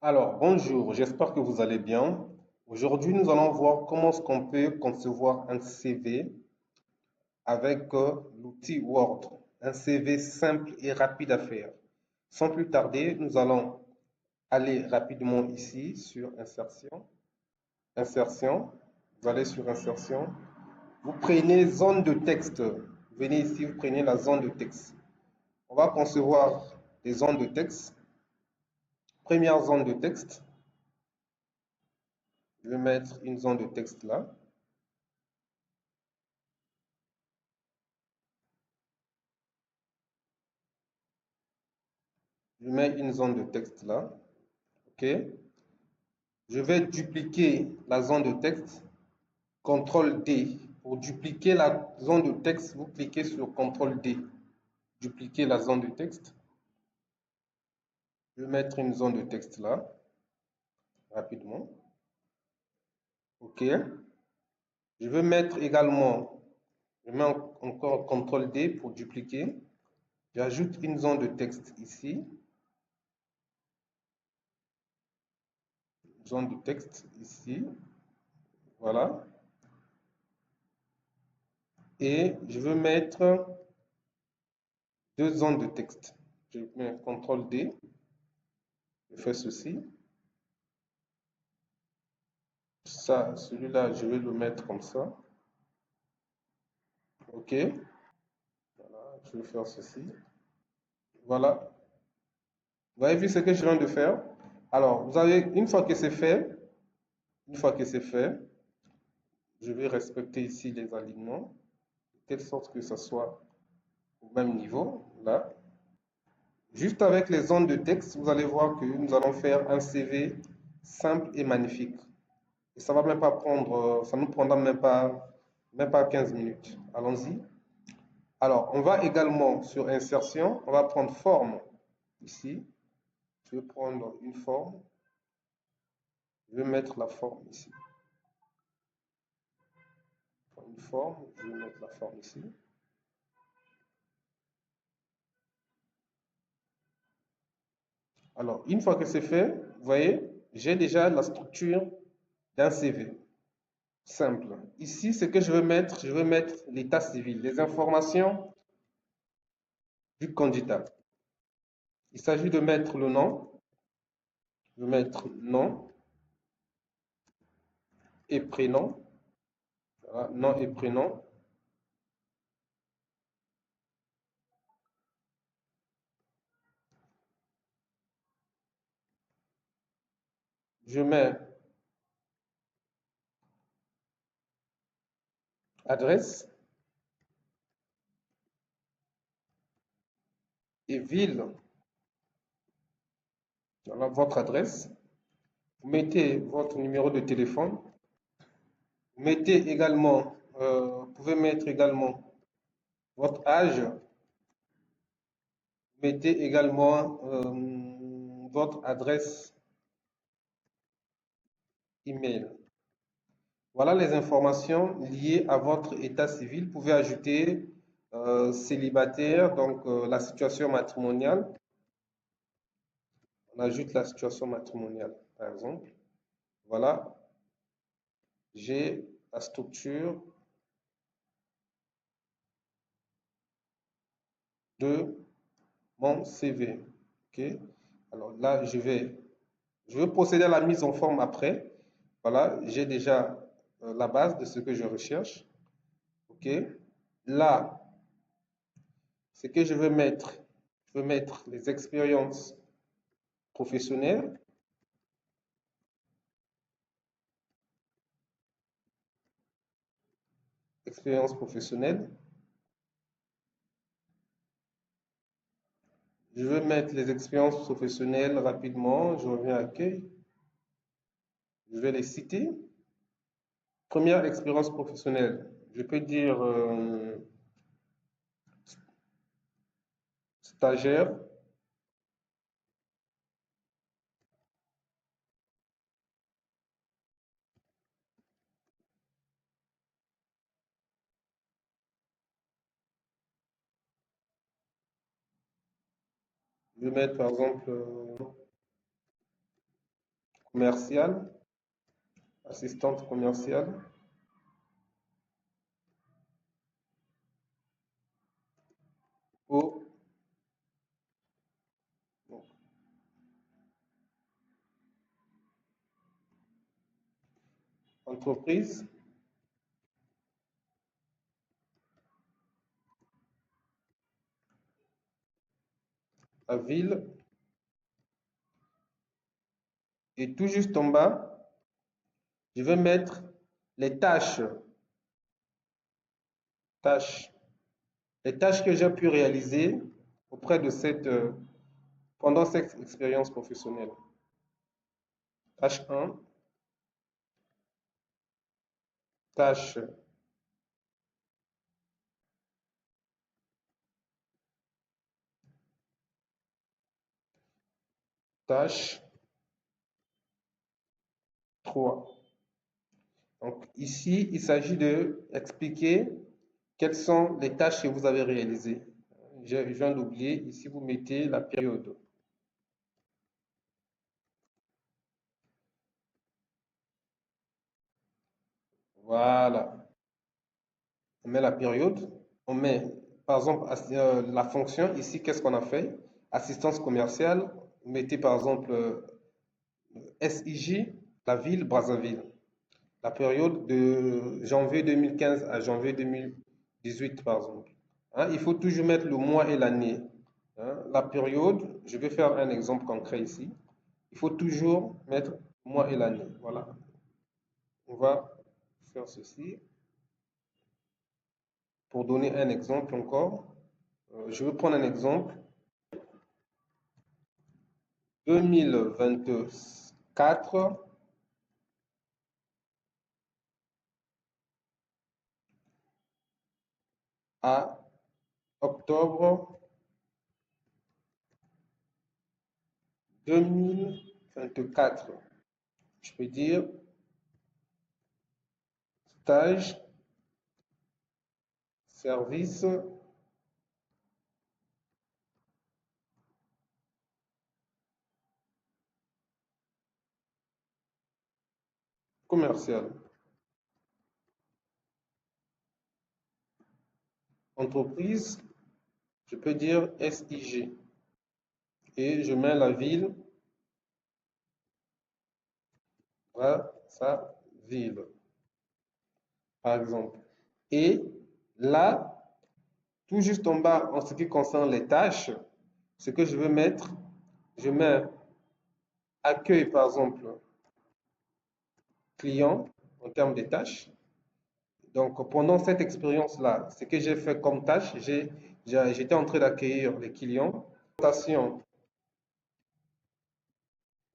Alors, bonjour, j'espère que vous allez bien. Aujourd'hui, nous allons voir comment est-ce qu'on peut concevoir un CV avec l'outil Word. Un CV simple et rapide à faire. Sans plus tarder, nous allons aller rapidement ici sur Insertion. Insertion, vous allez sur Insertion. Vous prenez zone de texte. Venez ici, vous prenez la zone de texte. On va concevoir des zones de texte. Première zone de texte, je vais mettre une zone de texte là. Je mets une zone de texte là. OK. Je vais dupliquer la zone de texte. CTRL D. Pour dupliquer la zone de texte, vous cliquez sur CTRL D. Dupliquer la zone de texte. Je vais mettre une zone de texte là, rapidement. OK. Je vais mettre également, je mets encore CTRL D pour dupliquer. J'ajoute une zone de texte ici. Zone de texte ici. Voilà. Et je veux mettre deux zones de texte. Je mets CTRL D. Je fais ceci. Ça, celui-là, je vais le mettre comme ça. OK. Voilà, je vais faire ceci. Voilà. Vous avez vu ce que je viens de faire? Alors, vous avez, une fois que c'est fait, je vais respecter ici les alignements, de telle sorte que ça soit au même niveau, là. Juste avec les zones de texte, vous allez voir que nous allons faire un CV simple et magnifique. Et ça va même pas prendre, ça nous prendra même pas 15 minutes. Allons-y. Alors, on va également sur insertion, on va prendre forme ici. Je vais prendre une forme. Je vais mettre la forme ici. Une forme, je vais mettre la forme ici. Alors, une fois que c'est fait, vous voyez, j'ai déjà la structure d'un CV. Simple. Ici, ce que je vais mettre l'état civil, les informations du candidat. Il s'agit de mettre le nom. Je vais mettre nom et prénom. Voilà, nom et prénom. Je mets adresse et ville. Voilà votre adresse. Vous mettez votre numéro de téléphone. Vous mettez également, vous pouvez mettre également votre âge. Vous mettez également votre adresse email. Voilà les informations liées à votre état civil. Vous pouvez ajouter célibataire, donc la situation matrimoniale. On ajoute la situation matrimoniale, par exemple. Voilà, j'ai la structure de mon CV. OK? Alors là, je vais procéder à la mise en forme après. Voilà, j'ai déjà la base de ce que je recherche. OK? Là, ce que je vais mettre les expériences professionnelles. Expérience professionnelle. Je vais mettre les expériences professionnelles rapidement. Je reviens à accueil. Je vais les citer. Première expérience professionnelle, je peux dire stagiaire. Je vais mettre par exemple commerciale, assistante commerciale, ou entreprise, la ville, et tout juste en bas, je vais mettre les tâches, les tâches que j'ai pu réaliser auprès de pendant cette expérience professionnelle. Tâche 1, tâche, tâche 3. Donc ici, il s'agit de expliquer quelles sont les tâches que vous avez réalisées. Je viens d'oublier, ici vous mettez la période. Voilà, on met la période, on met par exemple la fonction, ici qu'est-ce qu'on a fait? Assistance commerciale, vous mettez par exemple SIJ, la ville Brazzaville. La période de janvier 2015 à janvier 2018, par exemple. Hein, il faut toujours mettre le mois et l'année. Hein, la période, je vais faire un exemple concret ici. Il faut toujours mettre le mois et l'année. Voilà. On va faire ceci. Pour donner un exemple encore, je vais prendre un exemple. 2024 à octobre 2024. Je peux dire stage, service, commercial. Entreprise, je peux dire SIG. Et je mets la ville, sa ville, par exemple. Et là, tout juste en bas, en ce qui concerne les tâches, ce que je veux mettre, je mets accueil, par exemple, client, en termes de tâches. Donc, pendant cette expérience-là, ce que j'ai fait comme tâche, j'étais en train d'accueillir les clients, présentation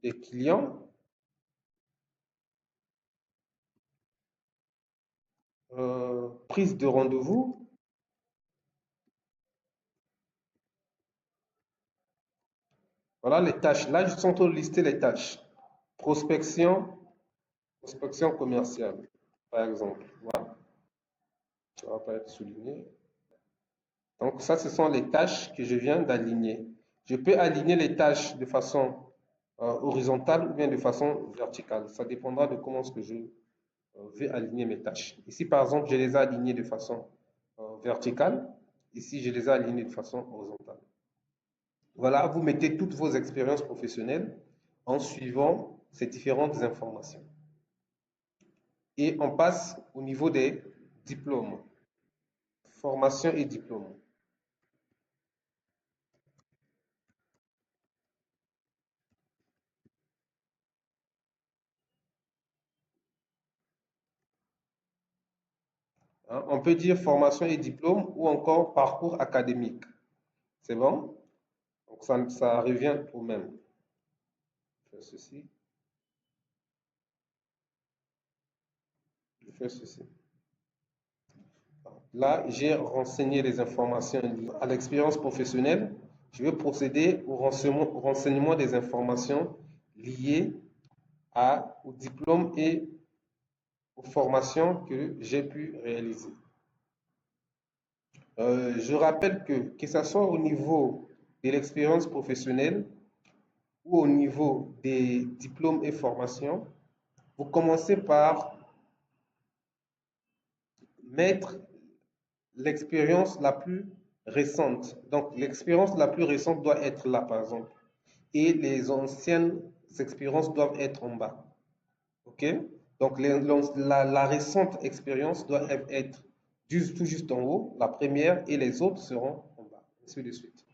des clients, prise de rendez-vous. Voilà les tâches. Là, je suis en train de lister les tâches. Prospection, prospection commerciale, par exemple. Voilà. Ça ne va pas être souligné. Donc, ça, ce sont les tâches que je viens d'aligner. Je peux aligner les tâches de façon horizontale ou bien de façon verticale. Ça dépendra de comment est-ce que je vais aligner mes tâches. Ici, par exemple, je les ai alignées de façon verticale. Ici, je les ai alignées de façon horizontale. Voilà, vous mettez toutes vos expériences professionnelles en suivant ces différentes informations. Et on passe au niveau des diplômes, formation et diplôme. Hein, on peut dire formation et diplôme ou encore parcours académique. C'est bon? Donc ça revient au même. Je fais ceci. Je fais ceci. Là, j'ai renseigné les informations liées à l'expérience professionnelle. Je vais procéder au renseignement des informations liées au diplôme et aux formations que j'ai pu réaliser. Je rappelle que ce soit au niveau de l'expérience professionnelle ou au niveau des diplômes et formations, vous commencez par mettre l'expérience la plus récente. Donc, l'expérience la plus récente doit être là, par exemple. Et les anciennes expériences doivent être en bas. OK? Donc, la récente expérience doit être tout juste en haut, la première, et les autres seront en bas, ainsi de suite.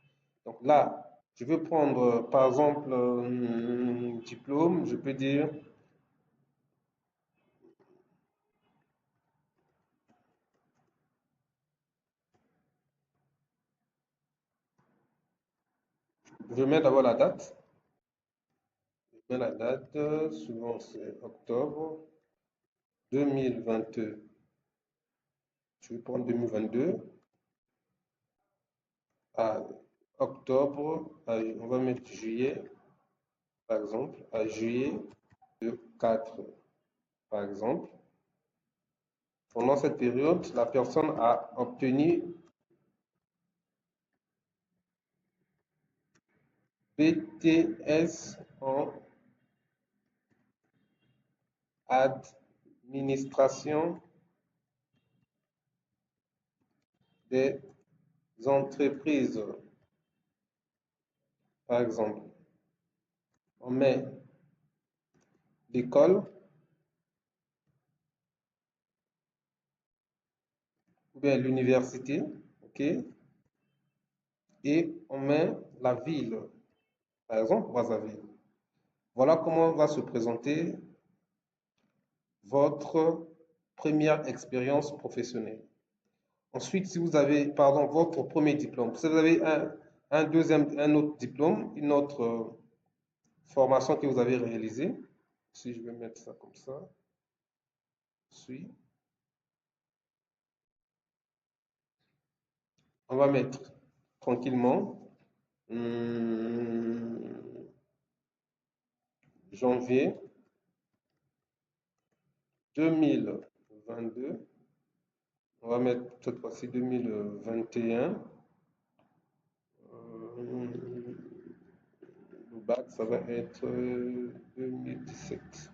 Donc là, je veux prendre, par exemple, un diplôme, je peux dire, je mets d'abord la date. Je mets la date, souvent c'est octobre 2022. Je vais prendre 2022 à octobre, on va mettre juillet, par exemple, à juillet de 4, par exemple. Pendant cette période, la personne a obtenu BTS en administration des entreprises. Par exemple, on met l'école ou bien l'université, ok, et on met la ville, par exemple, Brazzaville. Voilà comment va se présenter votre première expérience professionnelle. Ensuite, si vous avez, pardon, votre premier diplôme, si vous avez un deuxième, un autre diplôme, une autre formation que vous avez réalisée, si je vais mettre ça comme ça, suis, on va mettre tranquillement janvier 2022. On va mettre cette fois-ci 2021. Le bac, ça va être 2017.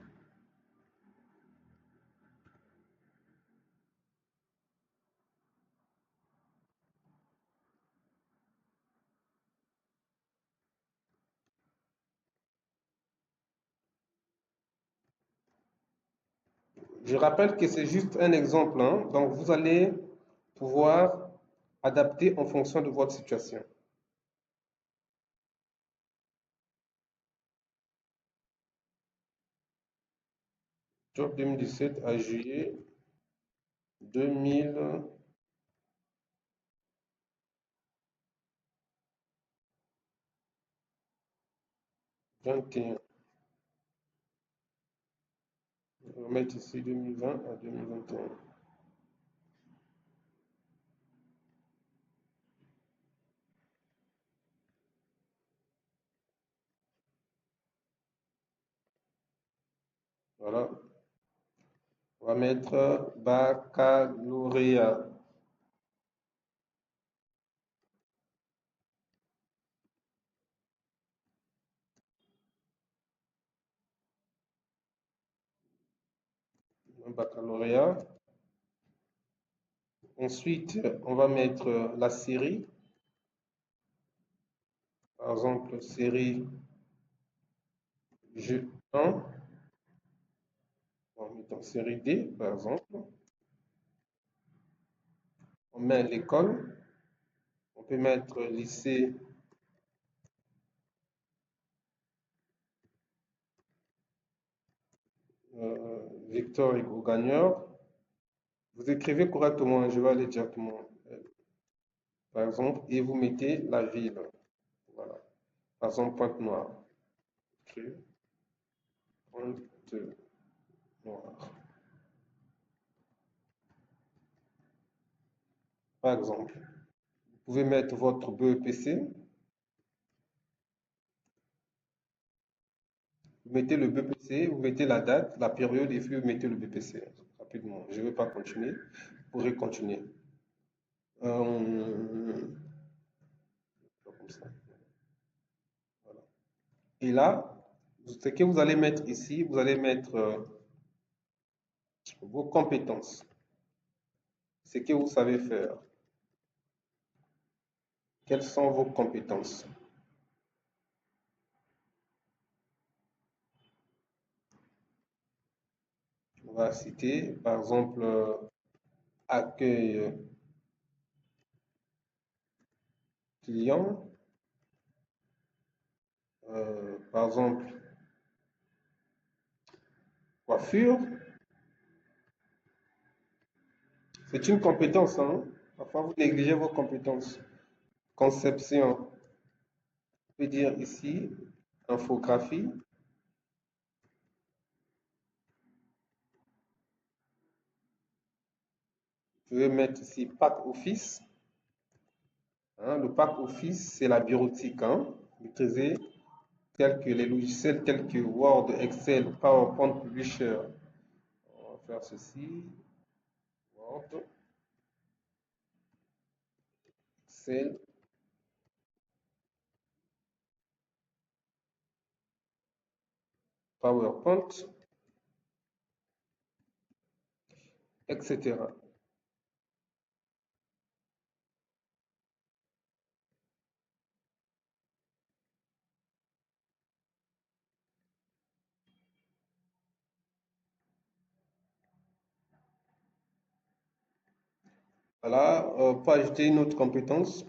Je rappelle que c'est juste un exemple, hein. Donc, vous allez pouvoir adapter en fonction de votre situation. Job 2017 à juillet 2021. On va mettre ici 2020 à 2021. Voilà. On va mettre baccalauréat. Un baccalauréat. Ensuite, on va mettre la série. Par exemple, série Jeu 1. On met en série D, par exemple. On met l'école. On peut mettre lycée Victor Hugo Gagneur. Vous écrivez correctement, je vais aller directement, par exemple, et vous mettez la ville. Voilà. Par exemple, Pointe-Noire. Écrivez Pointe-Noire. Par exemple, vous pouvez mettre votre BEPC. Vous mettez le BPC, vous mettez la date, la période et puis vous mettez le BPC rapidement. Je ne vais pas continuer. Vous pourrez continuer. Comme ça. Voilà. Et là, ce que vous allez mettre ici, vous allez mettre vos compétences, ce que vous savez faire. Quelles sont vos compétences? On va citer, par exemple, accueil client, par exemple, coiffure. C'est une compétence, hein? Parfois, vous négligez vos compétences. Conception, on peut dire ici, infographie. Je vais mettre ici pack office. Hein, le pack office, c'est la bureautique. Hein? Maîtriser tels que les logiciels tels que Word, Excel, PowerPoint, Publisher. On va faire ceci. Word, Excel, PowerPoint, etc. Voilà, pour ajouter une autre compétence,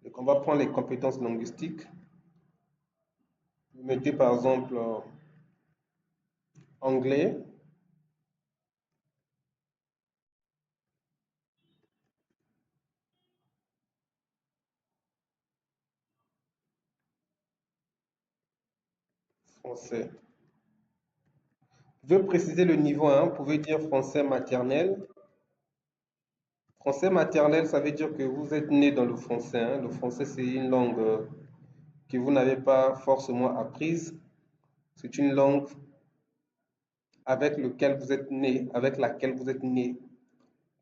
donc on va prendre les compétences linguistiques. Vous mettez par exemple anglais, français. Vous pouvez préciser le niveau 1, vous pouvez dire français maternel. Français maternel, ça veut dire que vous êtes né dans le français. Hein. Le français, c'est une langue que vous n'avez pas forcément apprise. C'est une langue avec laquelle vous êtes né, avec laquelle vous êtes né.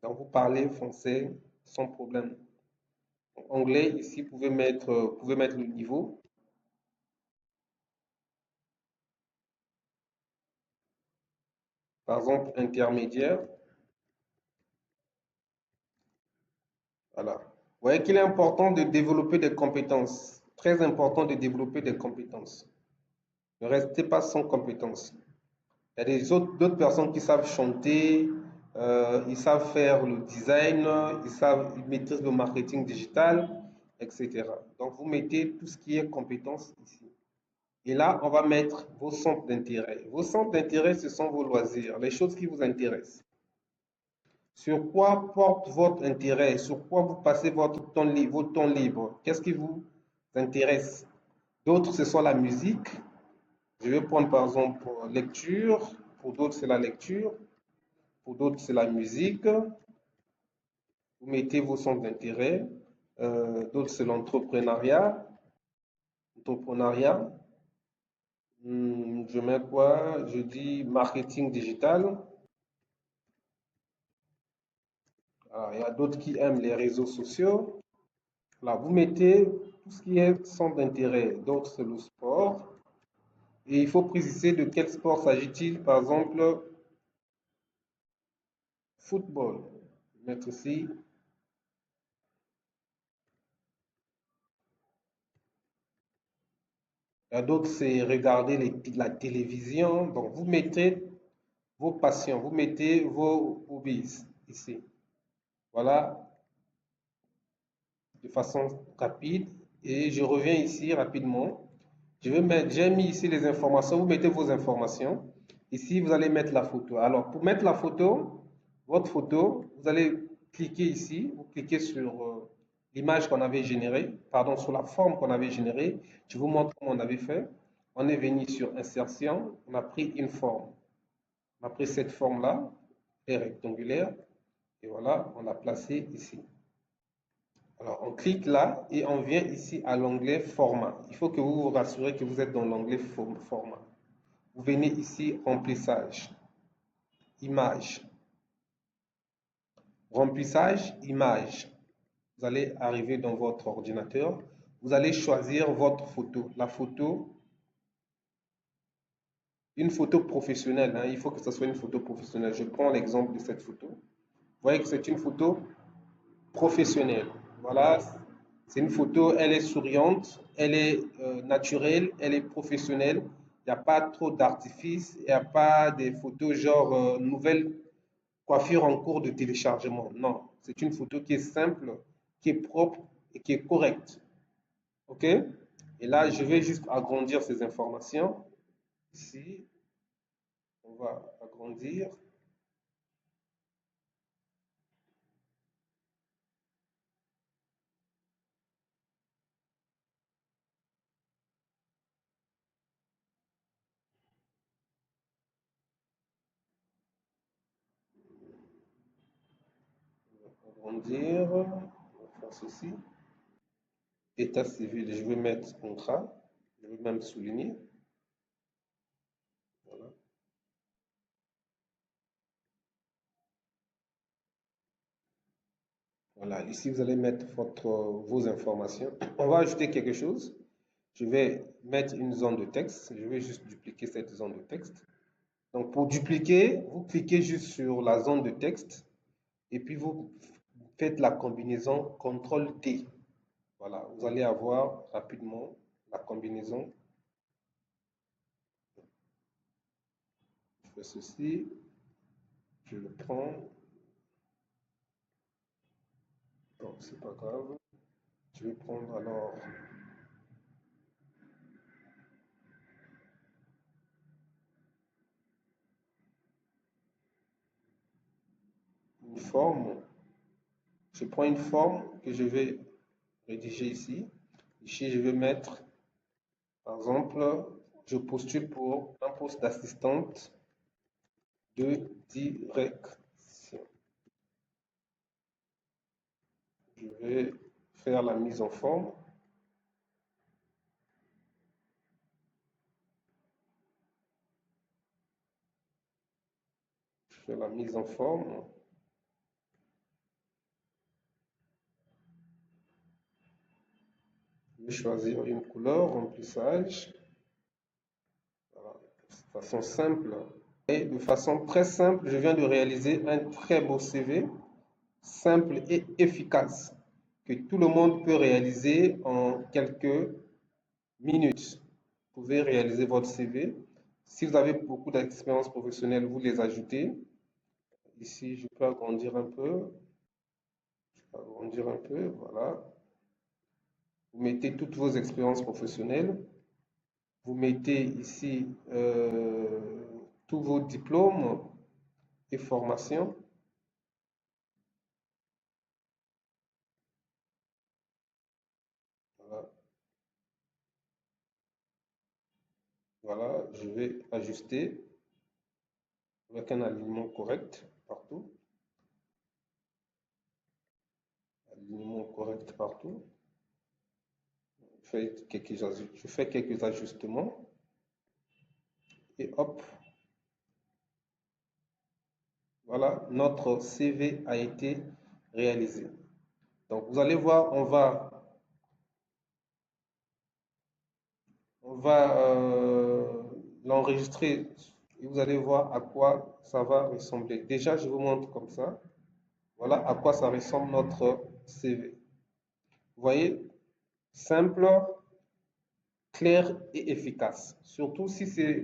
Donc, vous parlez français sans problème. Anglais, ici, vous pouvez mettre le niveau. Par exemple, intermédiaire. Voilà. Vous voyez qu'il est important de développer des compétences. Très important de développer des compétences. Ne restez pas sans compétences. Il y a d'autres personnes qui savent chanter, ils savent faire le design, ils maîtrisent le marketing digital, etc. Donc, vous mettez tout ce qui est compétences ici. Et là, on va mettre vos centres d'intérêt. Vos centres d'intérêt, ce sont vos loisirs, les choses qui vous intéressent. Sur quoi porte votre intérêt? Sur quoi vous passez votre temps libre? Qu'est-ce qui vous intéresse? D'autres, ce sont la musique. Je vais prendre par exemple lecture. Pour d'autres, c'est la lecture. Pour d'autres, c'est la musique. Vous mettez vos centres d'intérêt. D'autres, c'est l'entrepreneuriat. Entrepreneuriat. Je mets quoi? Je dis marketing digital. Alors, il y a d'autres qui aiment les réseaux sociaux. Là, vous mettez tout ce qui est centre d'intérêt. D'autres, c'est le sport. Et il faut préciser de quel sport s'agit-il. Par exemple, football. Mettre ici. Il y a d'autres, c'est regarder la télévision. Donc, vous mettez vos passions, vous mettez vos hobbies ici. Voilà, de façon rapide. Et je reviens ici rapidement. J'ai mis ici les informations. Vous mettez vos informations. Ici, vous allez mettre la photo. Alors, pour mettre la photo, votre photo, vous allez cliquer ici. Vous cliquez sur l'image qu'on avait générée, pardon, sur la forme qu'on avait générée. Je vous montre comment on avait fait. On est venu sur insertion. On a pris une forme. On a pris cette forme-là, est rectangulaire. Et voilà, on l'a placée ici. Alors, on clique là et on vient ici à l'onglet Format. Il faut que vous vous rassurez que vous êtes dans l'onglet Format. Vous venez ici Remplissage, Image. Remplissage, image. Vous allez arriver dans votre ordinateur. Vous allez choisir votre photo. La photo, une photo professionnelle, hein. Il faut que ce soit une photo professionnelle. Je prends l'exemple de cette photo. Vous voyez que c'est une photo professionnelle. Voilà, c'est une photo, elle est souriante, elle est naturelle, elle est professionnelle. Il n'y a pas trop d'artifice, il n'y a pas des photos genre nouvelle coiffure en cours de téléchargement. Non, c'est une photo qui est simple, qui est propre et qui est correcte. OK? Et là, je vais juste agrandir ces informations. Ici, on va agrandir. Agrandir. On va faire ceci. État civil, je vais mettre contrat. Je vais même souligner. Voilà. Voilà. Ici, vous allez mettre vos informations. On va ajouter quelque chose. Je vais mettre une zone de texte. Je vais juste dupliquer cette zone de texte. Donc, pour dupliquer, vous cliquez juste sur la zone de texte et puis vous faites la combinaison CTRL-D. Voilà, vous allez avoir rapidement la combinaison. Je fais ceci, je le prends. Bon, c'est pas grave. Je vais prendre alors une forme. Je prends une forme que je vais rédiger ici. Ici, je vais mettre, par exemple, je postule pour un poste d'assistante de direction. Je vais faire la mise en forme. Je fais la mise en forme. Je vais choisir une couleur, remplissage. Voilà. De façon simple. Et de façon très simple, je viens de réaliser un très beau CV, simple et efficace, que tout le monde peut réaliser en quelques minutes. Vous pouvez réaliser votre CV. Si vous avez beaucoup d'expérience professionnelle, vous les ajoutez. Ici, je peux agrandir un peu. Je peux agrandir un peu, voilà. Vous mettez toutes vos expériences professionnelles. Vous mettez ici tous vos diplômes et formations. Voilà. Voilà, je vais ajuster avec un alignement correct partout. Alignement correct partout. Je fais quelques ajustements et hop, voilà, notre CV a été réalisé. Donc vous allez voir, on va l'enregistrer et vous allez voir à quoi ça va ressembler. Déjà, je vous montre comme ça. Voilà à quoi ça ressemble notre CV. Vous voyez, simple, clair et efficace. Surtout si c'est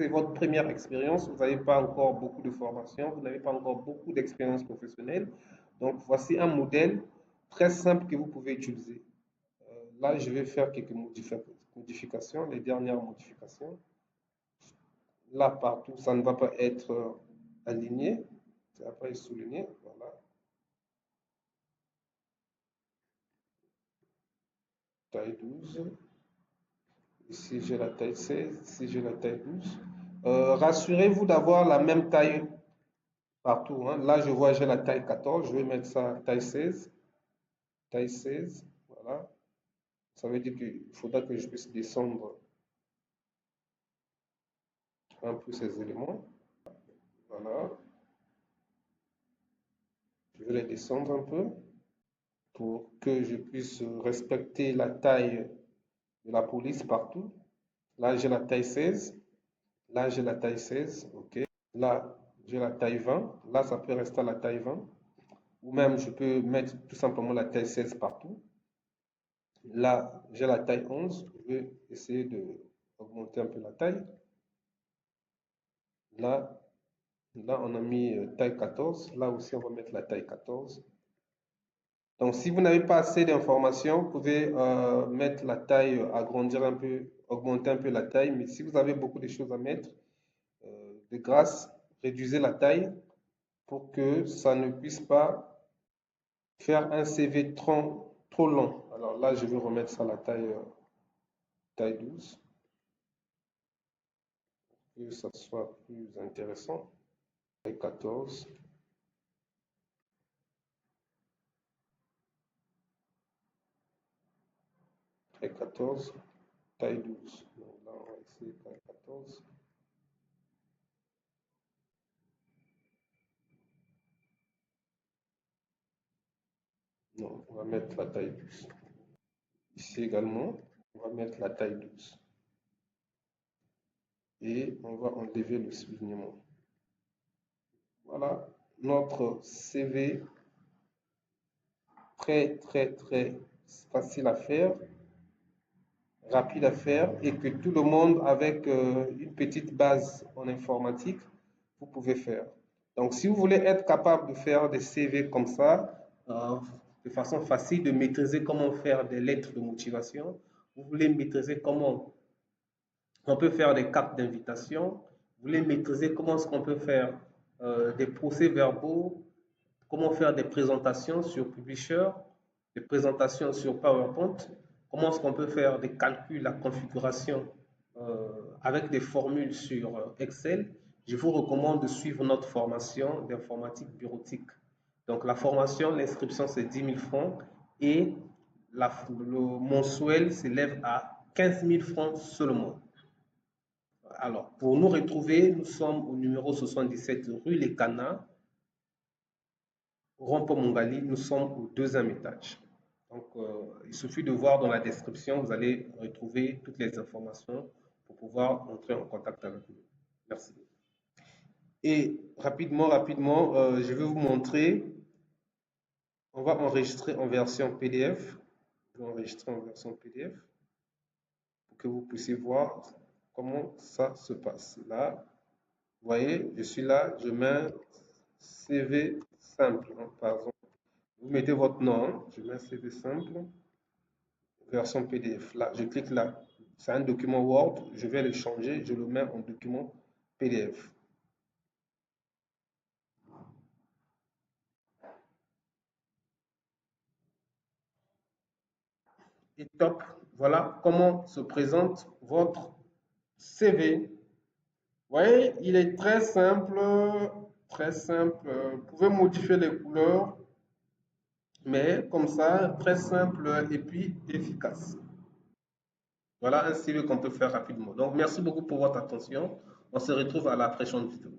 votre première expérience, vous n'avez pas encore beaucoup de formation, vous n'avez pas encore beaucoup d'expérience professionnelle. Donc, voici un modèle très simple que vous pouvez utiliser. Là, je vais faire quelques modifications, les dernières modifications. Là, partout, ça ne va pas être aligné, ça ne va pas être souligné. Voilà, taille 12. Ici, j'ai la taille 16. Ici, j'ai la taille 12. Rassurez-vous d'avoir la même taille partout, hein. Là, je vois, j'ai la taille 14. Je vais mettre ça taille 16. Taille 16. Voilà. Ça veut dire qu'il faudra que je puisse descendre un peu ces éléments. Voilà. Je vais les descendre un peu pour que je puisse respecter la taille de la police partout. Là, j'ai la taille 16. Là, j'ai la taille 16. OK. Là, j'ai la taille 20. Là, ça peut rester à la taille 20. Ou même, je peux mettre tout simplement la taille 16 partout. Là, j'ai la taille 11. Je vais essayer d'augmenter un peu la taille. Là, on a mis taille 14. Là aussi, on va mettre la taille 14. Donc, si vous n'avez pas assez d'informations, vous pouvez mettre la taille, agrandir un peu, augmenter un peu la taille. Mais si vous avez beaucoup de choses à mettre, de grâce, réduisez la taille pour que ça ne puisse pas faire un CV trop long. Alors là, je vais remettre ça à la taille 12 pour que ça soit plus intéressant. Taille 14. Taille 14. Taille 12. Donc là, on va essayer taille 14. Non, on va mettre la taille 12. Ici également, on va mettre la taille 12. Et on va enlever le soulignement. Voilà notre CV, très facile à faire, rapide à faire et que tout le monde avec une petite base en informatique, vous pouvez faire. Donc, si vous voulez être capable de faire des CV comme ça, de façon facile, de maîtriser comment faire des lettres de motivation, vous voulez maîtriser comment on peut faire des cartes d'invitation, vous voulez maîtriser comment est-ce qu'on peut faire des procès-verbaux, comment faire des présentations sur Publisher, des présentations sur PowerPoint, comment est-ce qu'on peut faire des calculs, la configuration avec des formules sur Excel, je vous recommande de suivre notre formation d'informatique bureautique. Donc la formation, l'inscription c'est 10 000 francs et le mensuel s'élève à 15 000 francs seulement. Alors, pour nous retrouver, nous sommes au numéro 77 rue Les Canards, rond-point Mongali, nous sommes au deuxième étage. Donc, il suffit de voir dans la description, vous allez retrouver toutes les informations pour pouvoir entrer en contact avec nous. Merci. Et rapidement, je vais vous montrer, on va enregistrer en version PDF. Je vais enregistrer en version PDF pour que vous puissiez voir comment ça se passe. Là, vous voyez, je suis là, je mets CV simple, hein, par exemple. Vous mettez votre nom, hein, je mets CV simple, version PDF. Là, je clique là. C'est un document Word, je vais le changer, je le mets en document PDF. Et top, voilà comment se présente votre CV. Vous voyez, il est très simple, très simple. Vous pouvez modifier les couleurs, mais comme ça, très simple et puis efficace. Voilà un CV qu'on peut faire rapidement. Donc, merci beaucoup pour votre attention. On se retrouve à la prochaine vidéo.